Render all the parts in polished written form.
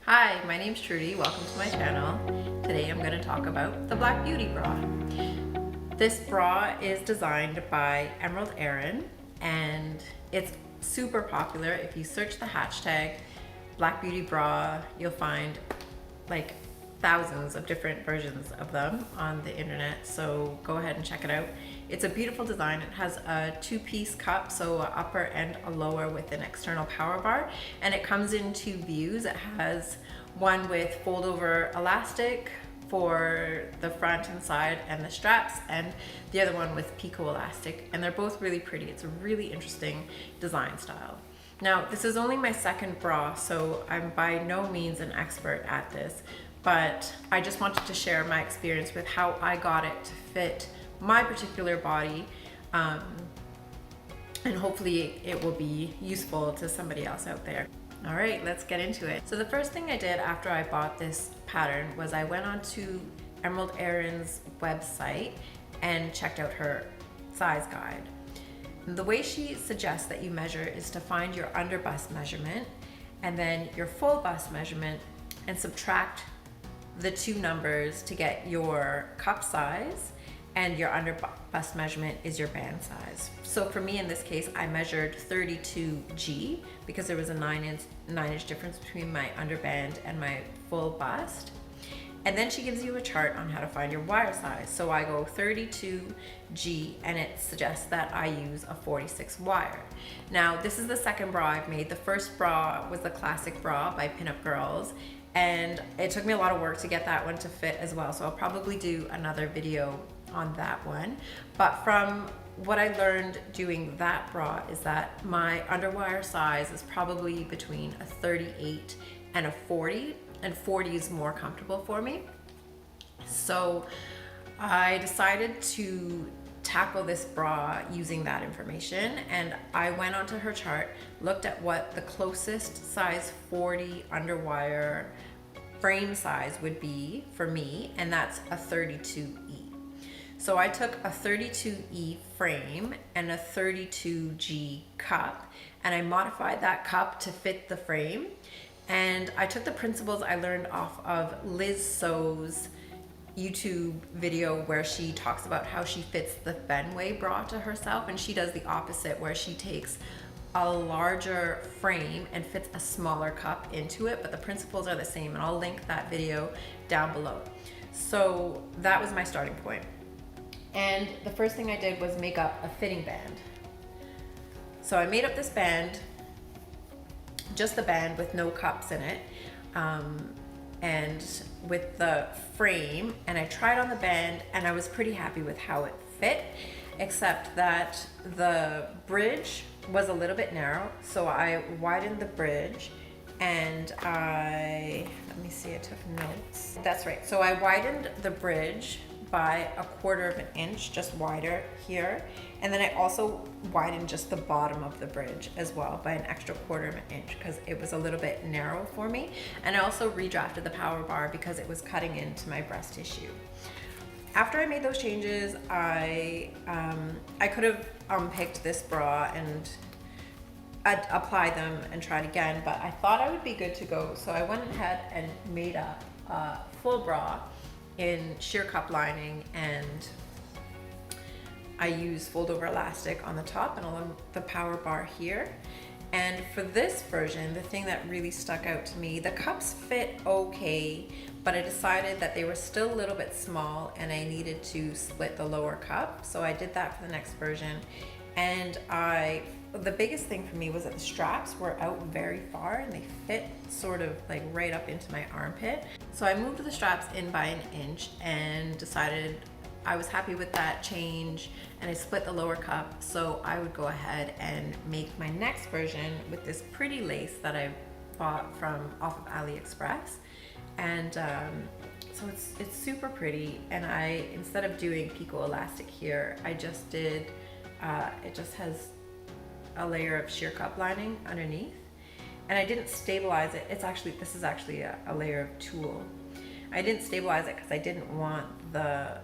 Hi, my name's Trudy. Welcome to my channel. Today I'm going to talk about the Black Beauty bra. This bra is designed by Emerald Erin and it's super popular. If you search the hashtag Black Beauty bra, you'll find like thousands of different versions of them on the internet, so go ahead and check it out. It's a beautiful design. It has a two-piece cup, so an upper and a lower with an external power bar, and it comes in two views. It has one with fold over elastic for the front and side and the straps, and the other one with picot elastic, and they're both really pretty. It's a really interesting design style. Now, this is only my second bra, so I'm by no means an expert at this, but I just wanted to share my experience with how I got it to fit my particular body, and hopefully it will be useful to somebody else out there. All right, let's get into it. So the first thing I did after I bought this pattern was I went onto Emerald Erin's website and checked out her size guide. The way she suggests that you measure is to find your under bust measurement and then your full bust measurement and subtract the two numbers to get your cup size, and your under bust measurement is your band size. So for me in this case, I measured 32G because there was a 9-inch difference between my underband and my full bust. And then she gives you a chart on how to find your wire size. So I go 32G and it suggests that I use a 46 wire. Now this is the second bra I've made. The first bra was the classic bra by Pinup Girls, and it took me a lot of work to get that one to fit as well. So I'll probably do another video on that one. But from what I learned doing that bra is that my underwire size is probably between a 38 and a 40, and 40 is more comfortable for me. So I decided to tackle this bra using that information, and I went onto her chart, looked at what the closest size 40 underwire frame size would be for me, and that's a 32E. So I took a 32E frame and a 32G cup, and I modified that cup to fit the frame. And I took the principles I learned off of Liz So's YouTube video where she talks about how she fits the Fenway bra to herself, and she does the opposite where she takes a larger frame and fits a smaller cup into it, but the principles are the same, and I'll link that video down below. So that was my starting point. And the first thing I did was make up a fitting band. So I made up this band, just the band with no cups in it, and with the frame, and I tried on the band and I was pretty happy with how it fit, except that the bridge was a little bit narrow. So I widened the bridge, and let me see, I took notes. That's right. So I widened the bridge by a 1/4 of an inch, just wider here. And then I also widened just the bottom of the bridge as well by an extra 1/4 of an inch because it was a little bit narrow for me. And I also redrafted the power bar because it was cutting into my breast tissue. After I made those changes, I could have unpicked this bra and I'd apply them and try it again, but I thought I would be good to go. So I went ahead and made up a full bra in sheer cup lining, and I use fold over elastic on the top and along the power bar here. And for this version, the thing that really stuck out to me, the cups fit okay, but I decided that they were still a little bit small and I needed to split the lower cup. So I did that for the next version. And the biggest thing for me was that the straps were out very far and they fit sort of like right up into my armpit. So I moved the straps in by an inch and decided I was happy with that change, and I split the lower cup. So I would go ahead and make my next version with this pretty lace that I bought off of AliExpress. And so it's super pretty, and instead of doing picot elastic here, I just did, it just has a layer of sheer cup lining underneath, and I didn't stabilize it. This is actually a layer of tulle. I didn't stabilize it because I didn't want the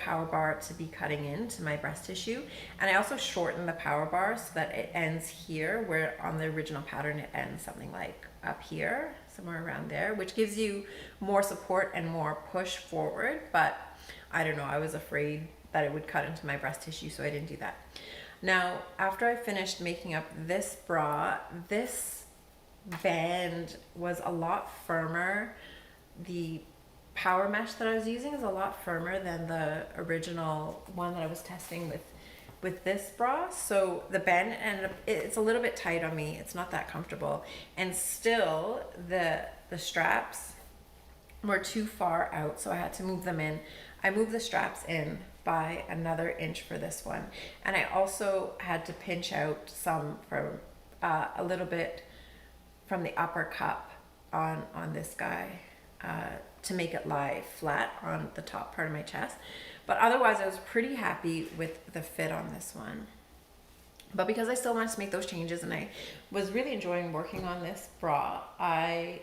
power bar to be cutting into my breast tissue, and I also shortened the power bar so that it ends here, where on the original pattern it ends something like up here. somewhere around there, which gives you more support and more push forward. But I don't know, I was afraid that it would cut into my breast tissue, so I didn't do that. Now, after I finished making up this bra, this band was a lot firmer. The power mesh that I was using is a lot firmer than the original one that I was testing with this bra. So the band ended up, it's a little bit tight on me. It's not that comfortable. And still the straps were too far out, so I had to move them in. I moved the straps in by another inch for this one. And I also had to pinch out some from a little bit from the upper cup on this guy to make it lie flat on the top part of my chest. But otherwise, I was pretty happy with the fit on this one. But because I still wanted to make those changes and I was really enjoying working on this bra, I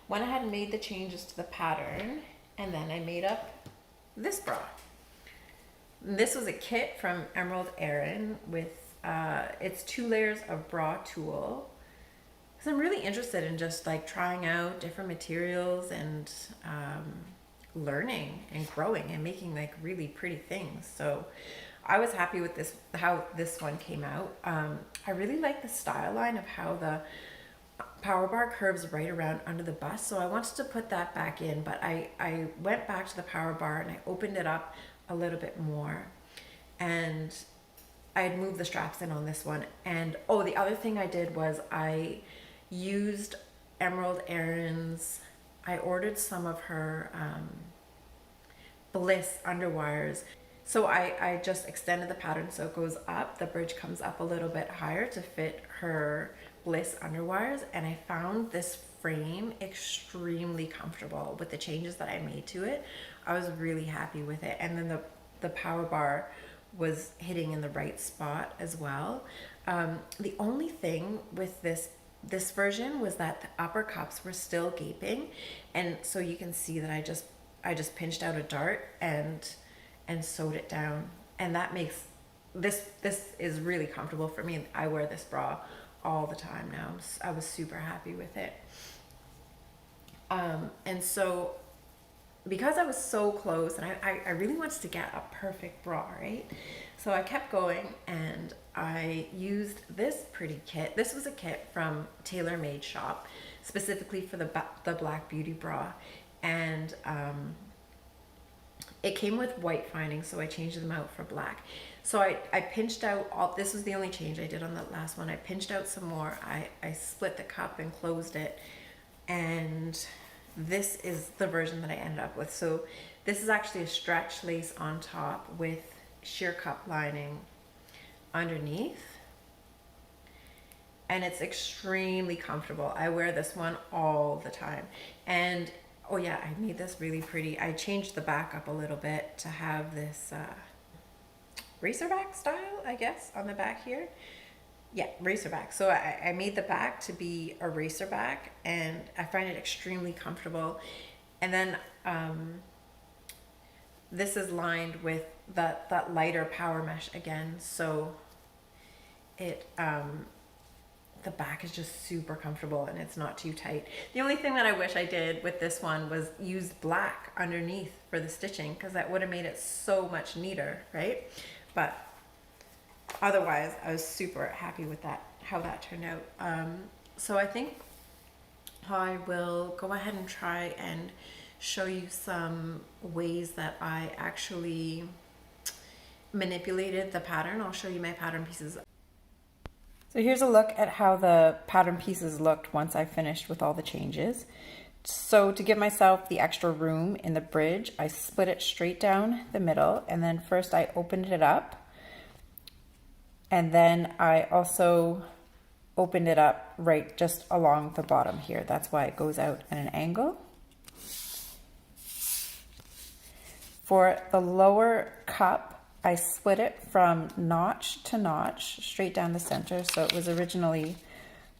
went ahead and made the changes to the pattern, and then I made up this bra. This was a kit from Emerald Erin with it's 2 layers of bra tulle. Because I'm really interested in just like trying out different materials and learning and growing and making like really pretty things. So I was happy with this, how this one came out. I really like the style line of how the power bar curves right around under the bust. So I wanted to put that back in, but I went back to the power bar and I opened it up a little bit more. And I had moved the straps in on this one. And oh, the other thing I did was I used Emerald Erin's, I ordered some of her Bliss underwires. So I just extended the pattern so it goes up, the bridge comes up a little bit higher to fit her Bliss underwires, and I found this frame extremely comfortable with the changes that I made to it. I was really happy with it. And then the power bar was hitting in the right spot as well. The only thing with this version was that the upper cups were still gaping, and so you can see that I just pinched out a dart and sewed it down, and that makes this is really comfortable for me. I wear this bra all the time now. I was super happy with it. And so because I was so close and I really wanted to get a perfect bra, right? So I kept going and I used this pretty kit. This was a kit from Tailor Made Shop, specifically for the Black Beauty bra. And it came with white findings, so I changed them out for black. So I pinched out this was the only change I did on the last one. I pinched out some more. I split the cup and closed it. And this is the version that I ended up with. So this is actually a stretch lace on top with sheer cup lining underneath. And it's extremely comfortable. I wear this one all the time. And oh yeah, I made this really pretty. I changed the back up a little bit to have this racerback style, I guess, on the back here. Yeah, racerback. So I made the back to be a racerback, and I find it extremely comfortable. And then this is lined with that lighter power mesh again, so it the back is just super comfortable and it's not too tight. The only thing that I wish I did with this one was use black underneath for the stitching, because that would have made it so much neater, right? But otherwise, I was super happy with that, how that turned out. So I think I will go ahead and try and show you some ways that I actually manipulated the pattern. I'll show you my pattern pieces. So here's a look at how the pattern pieces looked once I finished with all the changes. So to give myself the extra room in the bridge, I split it straight down the middle, and then first I opened it up, and then I also opened it up right just along the bottom here. That's why it goes out at an angle. For the lower cup, I split it from notch to notch straight down the center. So it was originally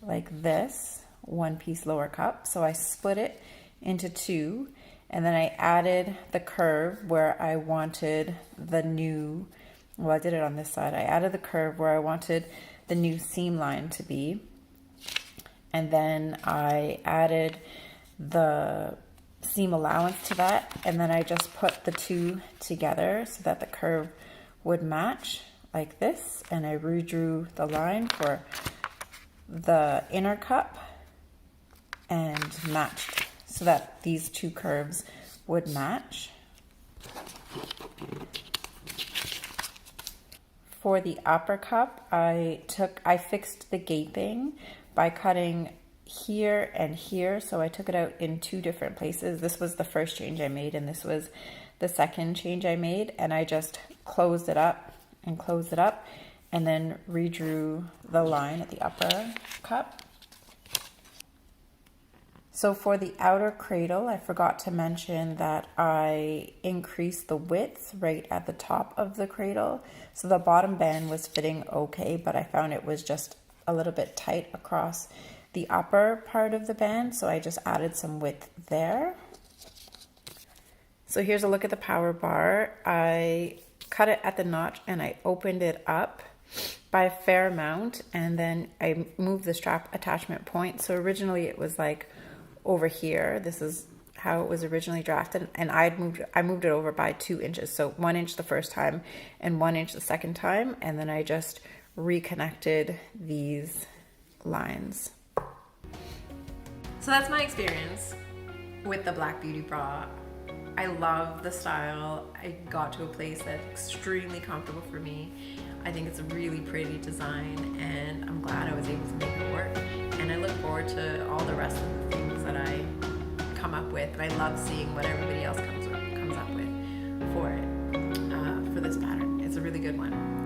like this, one piece lower cup. So I split it into two, and then I added the curve where I wanted the new, well, I did it on this side. I added the curve where I wanted the new seam line to be. and then I added the seam allowance to that, and then I just put the two together so that the curve would match like this, and I redrew the line for the inner cup and matched so that these two curves would match. For the upper cup, I fixed the gaping by cutting here and here, so I took it out in two different places. This was the first change I made, and this was the second change I made, and I just closed it up and closed it up, and then redrew the line at the upper cup. So for the outer cradle, I forgot to mention that I increased the width right at the top of the cradle. So the bottom band was fitting okay, but I found it was just a little bit tight across the upper part of the band, so I just added some width there. So here's a look at the power bar. I cut it at the notch and I opened it up by a fair amount, and then I moved the strap attachment point. So originally it was like over here. This is how it was originally drafted, and I moved it over by 2 inches. So 1 inch the first time and 1 inch the second time, and then I just reconnected these lines. So that's my experience with the Black Beauty bra. I love the style. I got to a place that's extremely comfortable for me. I think it's a really pretty design, and I'm glad I was able to make it work. And I look forward to all the rest of the things that I come up with. And I love seeing what everybody else comes up with for it, for this pattern. It's a really good one.